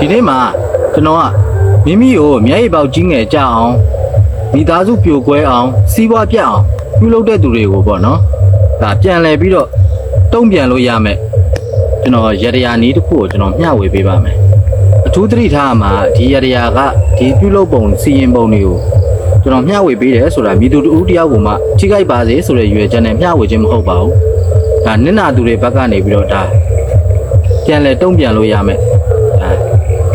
ဒီနေ့မှာကျွန်တော်ကမိမိကိုမျက်ရည်ပေါက်ကြီးငယ်ကြအောင်မိသားစုပြိုကွဲအောင်စီးပွားပြတ်အောင်ပြုလုပ်တဲ့သူတွေကိုပေါ့နော်ဒါပြန်လဲပြီးတော့တုံ့ပြန်လို့ရမယ်ကျွန်တော်ရတရာနီးတစ်ခုကိုကျွန်တော်မျှဝေပေးပါမယ်အထူးသတိထားမှာဒီရတရာကဒီပြုလုပ်ပုံစီရင်ပုံတွေကိုကျွန်တော်မျှဝေပေးတယ်ဆိုတာမိသူတဦးတယောက်ကိုမှထိခိုက်ပါစေဆိုတဲ့ရွယ်ချက်နဲ့မျှဝေခြင်းမဟုတ်ပါဘူးဒါနစ်နာသူတွေဘက်ကနေပြီးတော့ဒါပြန်လဲတုံ့ပြန်လို့ရမယ်ဒါ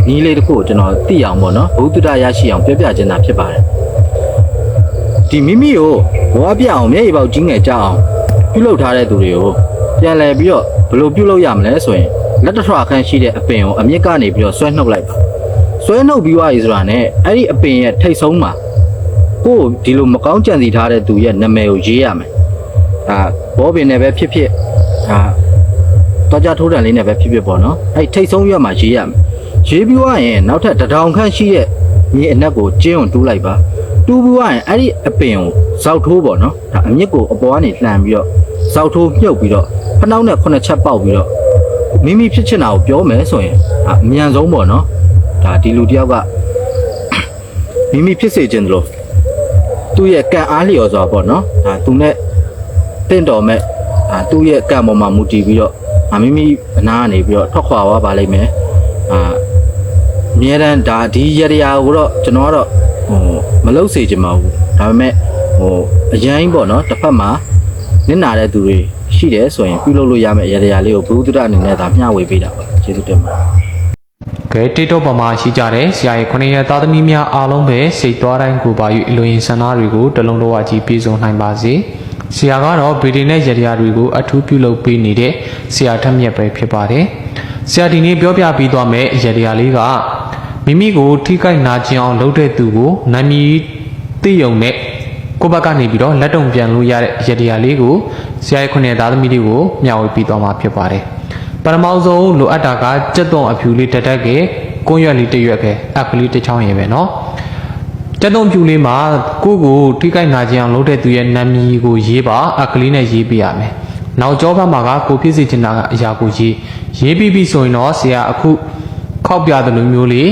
နီးလေးတစ်ခုကိုကျွန်တော်သိအောင်ပေါ့နော်ဘုဒ္ဓတရရှိအောင်ပြောပြခြင်းသာဖြစ်ပါတယ်ဒီမိမိကိုဘဝပြအောင်မျက်ရည်ပေါက်ကြီးငယ်ကြအောင်ပြုလုပ်ထားတဲ့သူတွေကိုပြန်လဲပြီးတော့ဘယ်လိုပြုလုပ်ရမလဲဆိုရင်လက်တထွာခန့်ရှိတဲ့အပင်ကိုအမြင့်ကနေပြီးတော့ဆွဲနှုတ်လိုက်ပါဆွဲနှုတ်ပြီးွားပြီဆိုတာနဲ့အဲ့ဒီအပင်ရဲ့ထိတ်ဆုံးမှာကိုယ်ဒီလိုမကောင်းကြံစီထားတဲ့သူရဲ့နာမည်ကိုရေးရမယ်ဒါဘောပင်နဲ့ပဲဖြစ်ဖြစ်ဒါတော့ကြထိုးတံလေးနဲ့ပဲဖြစ်ဖြစ်ပေါ့နော်အဲ့ထိတ်ဆုံးရွက်မှာရေးရမယ်ရေးပြီးွားရင်နောက်ထပ်1000ခန့်ရှိတဲ့မြေအနက်ကိုကျင်းအောင်တူးလိုက်ပါတူးပြီးွားရင်အဲ့ဒီအပင်ကိုဇောက်ထိုးပေါ့နော်ဒါအမြင့်ကိုအပေါ်ကနေလှန်ပြီးတော့ဇောက်ထိုးမြုပ်ပြီးတော့ဖနှောက်နဲ့9ချက်ပေါက်ပြီးတော့မိမိဖြစ်ချင်တာကိုပြောမယ်ဆိုရင်အမြန်ဆုံးပေါ့နော်ဒါဒီလူတယောက်ကမိမိဖြစ်စေချင်တယ်လို့သူ့ရဲ့ကံအားလျော်စွာပေါ့နော်ဒါသူနဲ့တင့်တော်မဲ့ဒါသူ့ရဲ့ကံပေါ်မှာမူတည်ပြီးတော့မိမိအနာကနေပြီးတော့ထွက်ခွာသွားပါလိမ့်မယ်အမြဲတမ်းဒါဒီရရကိုတော့ကျွန်တော်ကတော့မလုပ်စေချင်ပါဘူးဒါပေမဲ့အရင်ပေါ့နော်တစ်ဖက်မှာနစ်နာတဲ့သူတွေရှိတယ်ဆိုရင်ပြုလုပ်လို့ရမယ့်ရရလေးကိုဘုဒ္ဓတအနေနဲ့ဒါမျှဝေပေးတာပါကျေးဇူးတင်ပါတယ်ကဲတိတော့ပမာရှိကြတဲ့ဆရာရဲ့9ရက်သားသမီးများအားလုံးပဲစိတ်သွားတိုင်းကိုပါ၍အလွန်ဆန္ဒတွေကိုတလုံးတော်အကြီးပြေဆုံးနိုင်ပါစေဆရာကတော့ဗီဒီနဲ့ရရတွေကိုအထူးပြုလုပ်ပေးနေတဲ့ဆရာထက်မြက်ပဲဖြစ်ပါတယ်ဆရာဒီနေ့ပြောပြပြီးသွားမယ့်ရရလေးကမိမိကိုထိခိုက်နာကျင်အောင်လုပ်တဲ့သူကိုနာမည်သိယုံနဲ့ကိုယ့်ဘက်ကနေပြီးတော့လက်တုံပြန်လို့ရတဲ့ရရလေးကိုဆရာရဲ့9ရက်သားသမီးတွေကိုမျှဝေပြီးသွားမှာဖြစ်ပါတယ်ပထမဆုံးလိုအပ်တာကကြက်သွန်အဖြူလေးတက်တက်ကကွန်းရွက်လေးတစ်ရွက်ကအက်ကလေးတစ်ချောင်းရယ်ပဲเนาะကြက်သွန်ဖြူလေးမှာကိုထိခိုက်နာကျင်အောင်လုပ်တဲ့သူရဲ့နာမည်ကိုရေးပါအက်ကလေးနဲ့ရေးပြရမယ်နောက်ကျောဘက်မှာကကိုဖြစ်စေချင်တာကအရာကိုရေးပြီးပြီဆိုရင်တော့ဆရာအခုခောက်ပြတဲ့လိုမျိုးလေး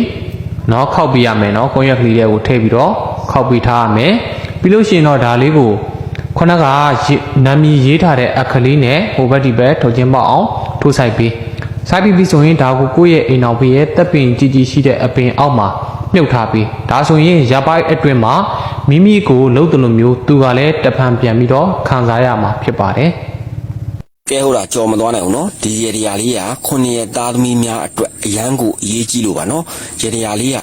เนาะခောက်ပြရမယ်เนาะကွန်းရွက်ကလေးတွေကိုထည့်ပြီးတော့ခောက်ပြထားရမယ်ပြီးလို့ရှိရင်တော့ဒါလေးကိုခုနကနာမည်ရေးထားတဲ့အခလေးနဲ့ဟိုဘက်ဒီဘက်ထုတ်ချင်းပေါက်အောင်ထိုးဆိုင်ပြီးဆိုရင်ဒါကိုကိုယ့်ရဲ့အိမ်တော်ဖေးရဲ့တပ်ပင်ကြီးရှိတဲ့အပင်အောက်မှာမြုပ်ထားပြီးဒါဆိုရင်ရပိုင်းအတွင်းမှာမိမိကိုလှုပ်တယ်လို့မျိုးသူကလည်းတဖန်ပြန်ပြီးတော့ခံစားရမှာဖြစ်ပါတယ်ကဲဟုတ်လားကြော်မသွားနိုင်ဘူးเนาะဒီရရလေးက9ရက်သားသမီးများအတွက်အရန်ကိုအရေးကြီးလို့ပါเนาะရရလေးက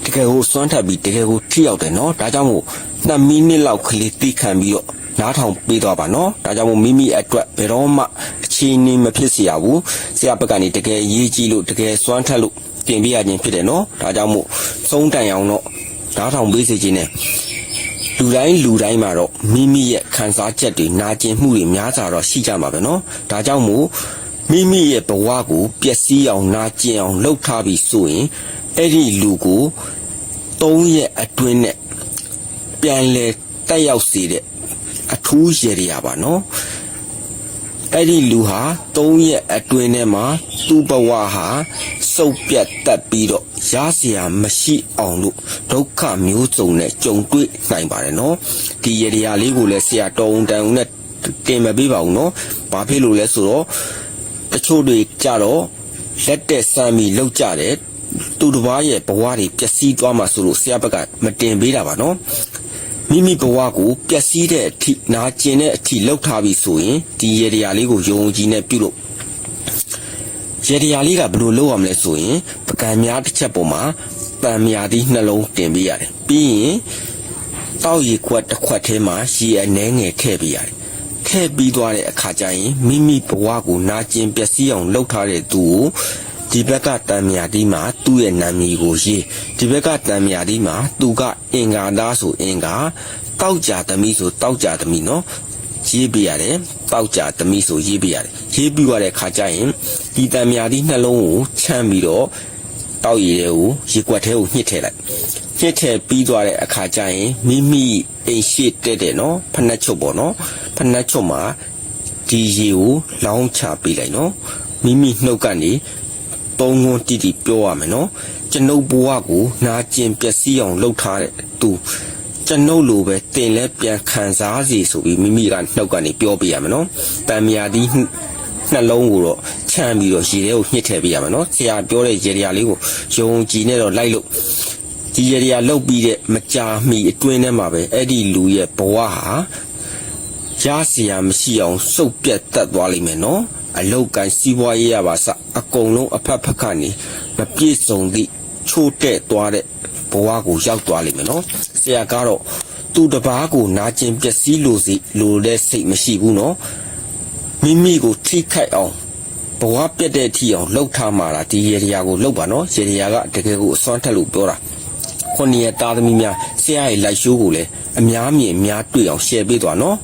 တကယ်ကိုစွမ်းထပ်ပြီးတကယ်ကိုထိရောက်တယ်เนาะဒါကြောင့်မို့2မိနစ်လောက်ကလေးတိခံပြီးတော့နားထောင်ပေးသွားပါเนาะဒါကြောင့်မို့မိမိအတွက်ဘယ်တော့မှအခြေအနေမဖြစ်စေရဘူးဆရာဘက်ကနေတကယ်ရေးကြည့်လို့တကယ်စွမ်းထက်လို့ပြင်ပြရခြင်းဖြစ်တယ်เนาะဒါကြောင့်မို့သုံးတန်အောင်တော့နားထောင်ပေးစေခြင်းနဲ့လူတိုင်းမှာတော့မိမိရဲ့ခံစားချက်တွေနာကျင်မှုတွေများစွာတော့ရှိကြမှာပဲเนาะဒါကြောင့်မို့မိမိရဲ့ဘဝကိုပျက်စီးအောင်နာကျင်အောင်လှုပ်ထားပြီးဆိုရင်အဲ့ဒီလူကို3ရက်အတွင်းနဲ့ပြန်လဲတက်ရောက်စေတဲ့အထူးရရပါเนาะအဲ့ဒီလူဟာ3ရက်အတွင်းထဲမှာသူ့ဘဝဟာစုပ်ပြတ်တက်ပြီးတော့ရเสียမရှိအောင်လို့ဒုက္ခမျိုးစုံနဲ့ကြုံတွေ့နိုင်ပါတယ်เนาะဒီရရလေးကိုလည်းဆရာတော်တန်နဲ့တင်မပေးပါဘူးเนาะဘာဖြစ်လို့လဲဆိုတော့တချို့တွေကြတော့လက်တက်ဆမ်းပြီးလောက်ကြတယ်သူတစ်ပါးရဲ့ဘဝတွေပျက်စီးသွားမှဆိုလို့ဆရာဘက်ကမတင်ပေးတာပါเนาะမိမိဘဝကိုပျက်စီးတဲ့အထိနာကျင်တဲ့အထိလောက်ထားပြီးဆိုရင်ဒီရရလေးကိုယုံကြည်နဲ့ပြုလို့ရရလေးကဘယ်လိုလုပ်ရမလဲဆိုရင်ပကံများတစ်ချက်ပေါ်မှာတန်မြာသီးနှလုံးတင်ပေးရတယ်ပြီးရင်တောက်ရီခွက်တစ်ခွက်ထဲမှာရေအနှဲငယ်ထည့်ပေးရတယ်ထည့်ပြီးသွားတဲ့အခါကျရင်မိမိဘဝကိုနာကျင်ပျက်စီးအောင်လုပ်ထားတဲ့သူကိုဒီဘက်ကတန်မြာသီးမှာသူ့ရဲ့နာမည်ကိုရေးဒီဘက်ကတန်မြာသီးမှာသူကအင်္ဂါသားဆိုအင်္ဂါတောက်ကြသမီးဆိုတောက်ကြသမီးเนาะရေးပြရတယ်တောက်ကြသမီးဆိုရေးပြရတယ်ရေးပြီးသွားတဲ့ခါကျရင်ဒီတန်မြာသီးနှလုံးကိုချမ်းပြီးတော့တောက်ရည်ကိုရေကွက်ထဲကိုညှစ်ထည့်လိုက်ညှစ်ထည့်ပြီးသွားတဲ့အခါကျရင်မိမိအိမ်ရှိတဲ့เนาะဖနှက်ချုပ်ပေါ့เนาะဖနှက်ချုပ်မှာဒီရေကိုလောင်းချပေးလိုက်เนาะမိမိနှုတ်ကနေ3 သုံးငွန်းတိတိပြောရမယ်နော်ကျွန်ုပ်ဘဝကိုနာကျင်ပျက်စီးအောင်လှုပ်ထားတဲ့သူကျွန်ုပ်လိုပဲတင်လဲပြန်ခံစားစီဆိုပြီးမိမိကနှုတ်ကနေပြောပြရမယ်နော်တန်မြာဒီနှလုံးကိုတော့ချမ်းပြီးတော့ရေထဲကိုညှစ်ထည့်ပြရမယ်နော်ဆရာပြောတဲ့ရေတရားလေးကိုယုံကြည်နဲ့တော့လိုက်လို့ဒီရေတရားလှုပ်ပြီးတဲ့မကြာမီအတွင်းထဲမှာပဲအဲ့ဒီလူရဲ့ဘဝဟာရစရာမရှိအောင်စုပ်ပြတ်တတ်သွားလိမ့်မယ်နော်အလောက်ကန်စီးပွားရေးရပါစအကုန်လုံးအဖက်ဖက်ကနေမပြည့်စုံသည့်ချိုးတဲ့သွားတဲ့ဘဝကိုရောက်သွားလိမ့်မယ်နော်ဆရာကတော့သူ့တပားကိုနာကျင်ပျက်စီးလို့စီလိုတဲ့စိတ်မရှိဘူးနော်မိမိကိုထိခိုက်အောင်ဘဝပြတ်တဲ့အထိအောင်လှုပ်ထားမှာလားဒီရေတရားကိုလှုပ်ပါနော်ရေတရားကတကယ်ကိုအစွမ်းထက်လို့ပြောတာခုနှစ်ရဲ့သားသမီးများဆရာရဲ့လိုက်ရှိုးကိုလည်းအများမြင်အများတွေ့အောင်ရှယ်ပေးသွားနော်